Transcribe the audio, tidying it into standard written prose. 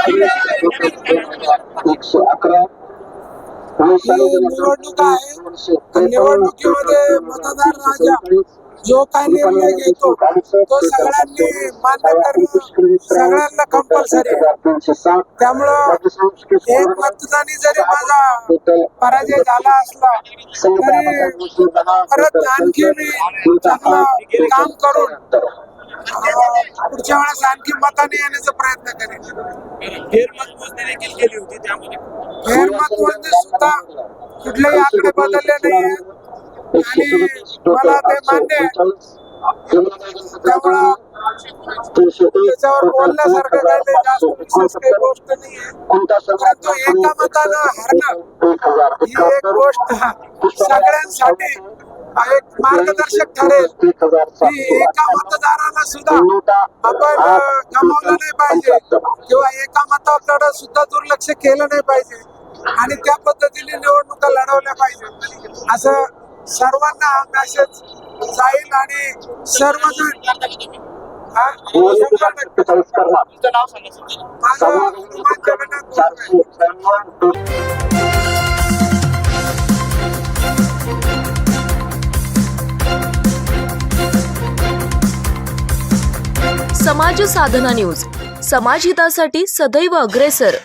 111 निवडणूक आहे. निवडणुकीमध्ये मतदार राजा जो काय निर्णय घेतो तो सगळ्यांनी मान्य करणं सगळ्यांना कंपल्सरी आहे. त्यामुळं एक मतदानी जरी माझा पराजय झाला असला तरी परत आणखी मी चांगलं काम करून पुढच्या वेळेस आणखी मताने येण्याचा प्रयत्न करेन. फेरमतमोजणी देखील केली होती, त्यामध्ये फेरमतमोजणी सुद्धा कुठलेही आकडे बदलले नाही आणि मला ते मान्य आहे. त्यामुळं त्याच्यावर बोलण्यासारखं काही जास्त विशेष काही गोष्ट नाहीये. परंतु एका मतानं हरणं ही एक गोष्ट सगळ्यांसाठी एक मार्गदर्शक ठरेल की एका मतदाराला सुद्धा आपण गमावलं नाही पाहिजे किंवा एका मताकडे सुद्धा दुर्लक्ष केलं नाही पाहिजे आणि त्या पद्धतीने निवडणुका लढवल्या पाहिजे असं सर्वांना मेसेज जाईल आणि सर्वजण समाज साधना न्यूज, समाजहितासाठी सदैव अग्रेसर.